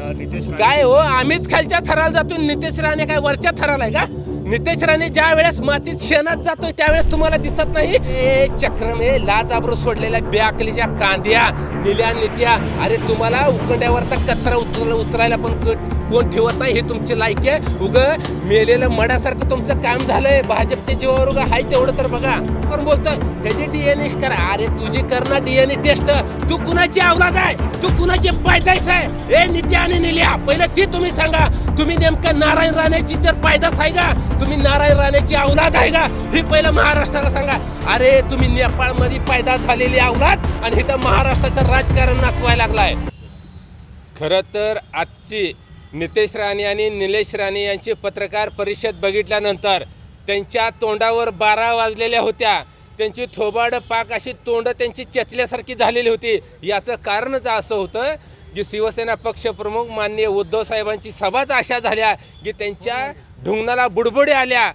नितेश राणे काय हो, आम्हीच खालच्या थराला जातो, नितेश राणे काय वरच्या थराला आहे का? नितेश राणे ज्या वेळेस मातीत शेणात जातोय त्यावेळेस तुम्हाला दिसत नाही? ए चक्रम, ए लाज आबरू सोडलेल्या ब्याकलीच्या कांद्या निल्या नित्या, अरे तुम्हाला उकंड्यावरचा कचरा उचलायला पण कोण ठेवत नाही, हे तुमची लायकी आहे? उग मेलेलं मडासारखं तुमचं काम झालंय. भाजपच्या जीवावर उगा हाय तेवढं तर बघा. कोण बोलतोय ह्याची डीएनए करा? अरे तुझी कर ना डीएनए टेस्ट. तू कुणाची औलाद आहे? तू कुणाची पैदास आहे? ए नित्या आणि निल्या, पहिलं ती तुम्ही सांगा. तुम्ही नेमकं नारायण राणेची जर पैदास आहे का? तुम्ही नारायण राणेची औलाद आहे का? ही पहिलं महाराष्ट्राला सांगा. अरे तुम्ही नेपाळमध्ये पैदा झालेली औलाद आणि इथं महाराष्ट्राचं राजकारण नासवायला लागलाय. खरं तर आजची नितेश राणे आणि निलेश राणे यांची पत्रकार परिषद बघितल्यानंतर त्यांच्या तोंडावर 12 वाजलेल्या होत्या. त्यांची थोबाड पाक अशी तोंड त्यांची चेचल्यासारखी झालेली होती. याचं कारणच असं होतं की शिवसेना पक्षप्रमुख माननीय उद्धव साहेबांची सभाच अशा झाल्या की त्यांच्या ढुंगणाला बुडबुडे आल्या.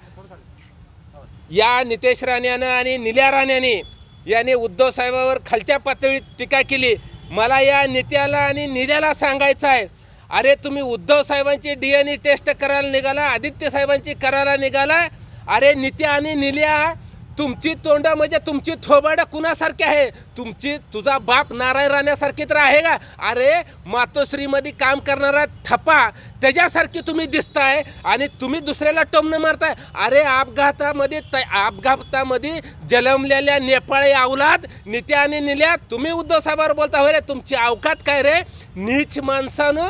या नितेश राणेनं आणि निल्या राणेने याने उद्धव साहेबावर खालच्या पातळीत टीका केली. मला या नित्याला आणि निल्याला सांगायचं आहे, अरे तुम्ही उद्धव साहेबांची डीएनए टेस्ट करायला निघाला, आदित्य साहेबांची करायला निघाला. अरे नित्या आणि निल्या, तुमची तोंड म्हणजे तुमची थोबाड कुणासारखी आहे? तुझा बाप नारायण राण्यासारखी तर आहे का? अरे मातोश्रीमध्ये काम करणारा थप्पा त्याच्यासारखी तुम्ही दिसताय आणि तुम्ही दुसऱ्याला टोमणं मारताय. अरे अपघातामध्ये जन्मलेल्या नेपाळी अवलाद नित्या आणि निल्या, तुम्ही उद्धव साहेबांवर बोलता होय रे? तुमची अवकात काय रे? नीच माणसानं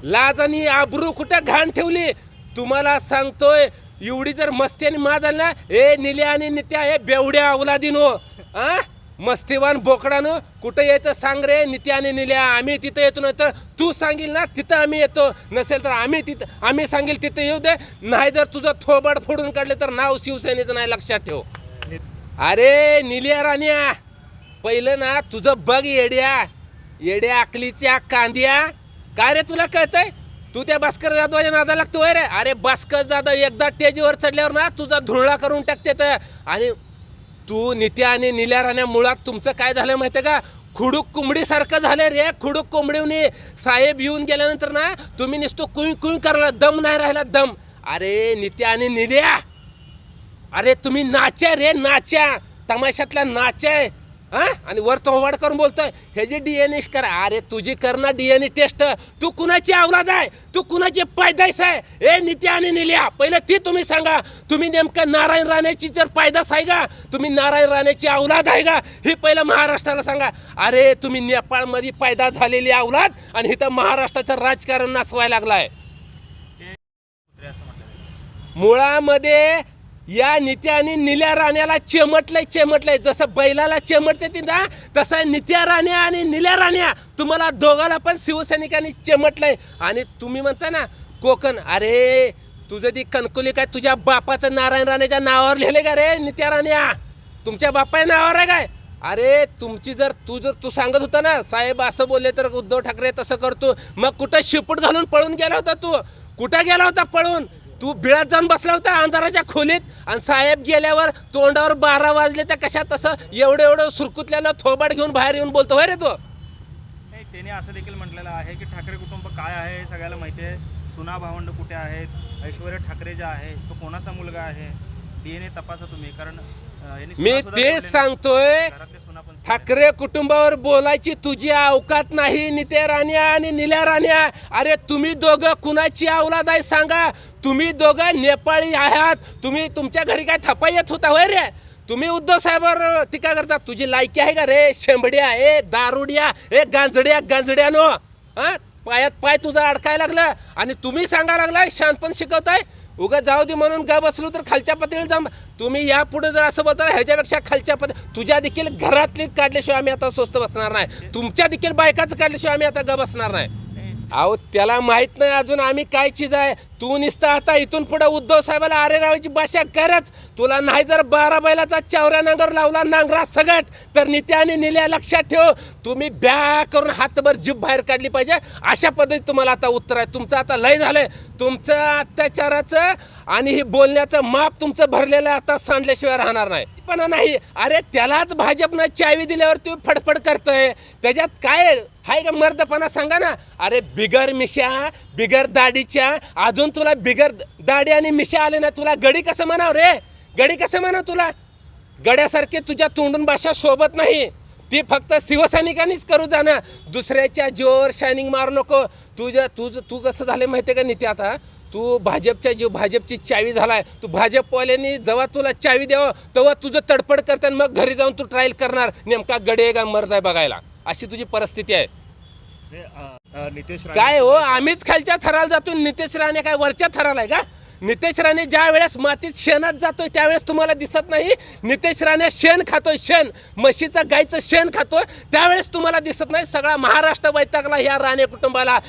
लाज आणि आबरू कुठं घाण ठेवली? तुम्हाला सांगतोय, एवढी जर मस्ती आणि मा झाली ना, ए निल्या आणि नित्या, हे बेवड्या अवलादीनो, मस्तीवान बोकडानं कुठं यायचं सांग रे? नित्या आणि निल्या, आम्ही तिथं येतो. नाही तर तू सांगील ना तिथं आम्ही येतो, नसेल तर आम्ही सांगेल तिथं येऊ दे. नाही जर तुझं थोबाड फोडून काढले तर नाव शिवसेनेचं नाही, लक्षात ठेव. अरे निल्या राण्या, पहिलं ना तुझं बघ येड्या अकलीच्या कांद्या. काय रे तुला कळतंय? तू त्या भास्कर जाधवाच्या नादा लागतोय रे? अरे भास्कर जाधव एकदा स्टेजवर चढल्यावर ना तुझा धुरळा करून टाकते. आणि तू नित्या आणि निल्या राण्या, मुळात तुमचं काय झालं माहिती का? खुडूक कोंबडीसारखं झालं रे. खुडूक कोंबडीने साहेब येऊन गेल्यानंतर ना तुम्ही नुसतं कुई कुई करायला, दम नाही राहिला, दम. अरे नित्या आणि निल्या, अरे तुम्ही नाच्या रे, नाच्या, तमाशातल्या नाच्या आणि वर तोवाड करून बोलतोय ह्याची डीएनए करा. अरे तुझी कर ना डीएनए टेस्ट. तू कुणाची औलाद आहे? तू कुणाची पैदास आहे? ए नित्या आणि निल्या, पहिलं ती तुम्ही सांगा. तुम्ही नेमकं नारायण राणेची जर पैदास आहे का? तुम्ही नारायण राणेची औलाद आहे का? ही पहिलं महाराष्ट्राला सांगा. अरे तुम्ही नेपाळमध्ये पैदा झालेली औलाद आणि इथं महाराष्ट्राचं राजकारण नासवायला लागलाय. मुळामध्ये या नित्या आणि निल्या राण्याला चेमटलंय. जसं बैलाला चेमटते ना, तसं नित्या राण्या आणि निल्या राण्या तुम्हाला दोघाला पण शिवसैनिकांनी चेमटलंय. आणि तुम्ही म्हणता ना कोकण, अरे तुझं ती कणकुली काय तुझ्या बापाचं नारायण राणेच्या नावावर लिहिले का रे? नित्या राण्या, तुमच्या बापाच्या नावावर आहे काय? अरे तुमची जर तू सांगत होता ना साहेब असं बोलले तर उद्धव ठाकरे तसं करतो, मग कुठं शिपूट घालून पळून गेला होता? तू कुठं गेला होता पळून? तू बिळात जाऊन बसला होता अंधाराच्या खोलीत, आणि साहेब गेल्यावर तोंडावर 12 वाजले तर कशा तसं एवढं सुरकुतल्याला थोबाड घेऊन बाहेर येऊन बोलतो होय रे तो? त्याने असं देखील म्हटलेलं आहे की ठाकरे कुटुंब काय आहे हे सगळ्याला माहिती आहे. सुना भावंड कुठे आहेत? ऐश्वर्या ठाकरे जे आहे तो कोणाचा मुलगा आहे? डीएनए तपासा तुम्ही. कारण मी तेच सांगतोय, ठाकरे कुटुंबावर बोलायची तुझी अवकात नाही नित्या राण्या आणि निल्या राण्या. अरे तुम्ही दोघं कुणाची औलाद आहे सांगा? तुम्ही दोघं नेपाळी आहात. तुम्ही तुमच्या घरी काय थपा येत होता होय रे? तुम्ही उद्धव साहेबांवर टीका करता. तुझी लायकी आहे का रे? शेंबड्या, ए दारुड्या, ए गांजड्यानो, पायात पाय तुझा अडकायला लागला आणि तुम्ही सांगा लागलाय शानपण शिकवताय. उगा जाऊ दे म्हणून गा बसलो तर खालच्या पातळीवर जाऊन तुम्ही यापुढे जर असं बोलता ह्याच्यापेक्षा खालच्या तुझ्या देखील घरातली काढल्याशिवाय आम्ही आता स्वस्त बसणार नाही. तुमच्या देखील बायकाचं काढल्याशिवाय आम्ही आता ग बसणार नाही. अहो त्याला माहित नाही अजून आम्ही काय चीज आहे. तू नुसतं आता इथून पुढे उद्धव साहेबाला आरे रावायची भाषा करच. तुला नाही जर 12 बैलाचा चावऱ्या नांगर लावला नांगरा सगट तर नित्या आणि निल्या लक्षात ठेव. तुम्ही ब्या करून हातभर जीभ बाहेर काढली पाहिजे. अशा पद्धतीत तुम्हाला आता उत्तर आहे. तुमचं आता लय झालंय. तुमचं अत्याचाराचं आणि ही बोलण्याचं माप तुमचं भरलेलं आता सांडल्याशिवाय राहणार नाही. पण नाही अरे त्यालाच भाजपनं चावी दिल्यावर तुम्ही फडफड करतोय. त्याच्यात काय हाय का मर्दपणा सांगा ना. अरे बिगर मिशा बिगर दाढीच्या अजून तुला बिगर दाढी आणि मिशा आले ना तुला गडी कसं म्हणाव रे. गडी कसं म्हणाव तुला. गड्यासारखे तुझ्या तोंडून भाषा शोभत नाही. ती फक्त शिवसैनिकांनीच करू जाणं. दुसऱ्याच्या जोर शायनिंग मारू नको. तू कसं झालं माहिती आहे का नित्या. आता तू भाजपची चावी झालाय. तू भाजपवाल्यांनी जेव्हा तुला चावी द्यावं तेव्हा तुझं तडफड करताना मग घरी जाऊन तू ट्रायल करणार नेमका गडे आहे का मर्द आहे बघायला. अशी तुझी परिस्थिती आहे. नितेश राणे काय हो आम्हीच खालच्या थराला जातो. नितेश राणे काय वरच्या थराला आहे का. नितेश राणे ज्या वेळेस मातीत शेणात जातोय त्यावेळेस तुम्हाला दिसत नाही. नितेश राणे शेण खातोय. शेण म्हशीचं गायचं शेण खातोय त्यावेळेस तुम्हाला दिसत नाही. सगळा महाराष्ट्र वैतागला ह्या राणे कुटुंबाला.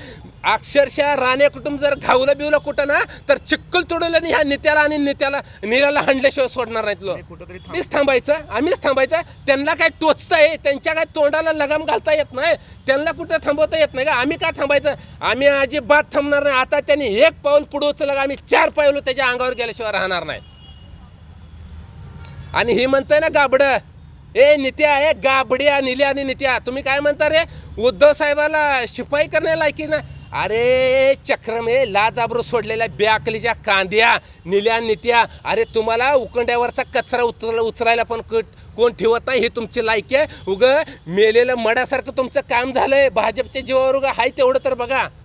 अक्षरशः राणे कुटुंब जर घावलं बिवलं कुठं ना तर चिक्कल तोडलं आणि ह्या नित्याला आणि नीलाला हाणल्याशिवाय सोडणार नाहीत लोक. कुठंतरी मीच थांबायचं. आम्हीच थांबायचं. त्यांना काय टोचतंय. त्यांच्या काय तोंडाला लगाम घालता येत नाही. त्यांना कुठं थांबवता येत नाही का. आम्ही काय थांबायचं. आम्ही अजिबात थांबणार नाही. आता त्यांनी 1 पाऊल पुढे उचललं आम्ही 4 पाऊल त्याच्या अंगावर गेल्याशिवाय राहणार नाही. आणि ही म्हणताय ना गाबडं ए नित्या ए गाबड्या निल्या आणि नित्या तुम्ही काय म्हणता रे. उद्धव साहेबाला शिपाई करण्याला की ना. अरे चक्रम हे लाजाबरू सोडलेल्या बेअकलीच्या कांद्या निल्या नित्या. अरे तुम्हाला उकंड्यावरचा कचरा उचलायला पण कोण ठेवत नाही. हे तुमची लायकी आहे. उगं मेलेलं मड्यासारखं तुमचं काम झालंय. भाजपच्या जीवावर उगं हाय तेवढं तर बघा.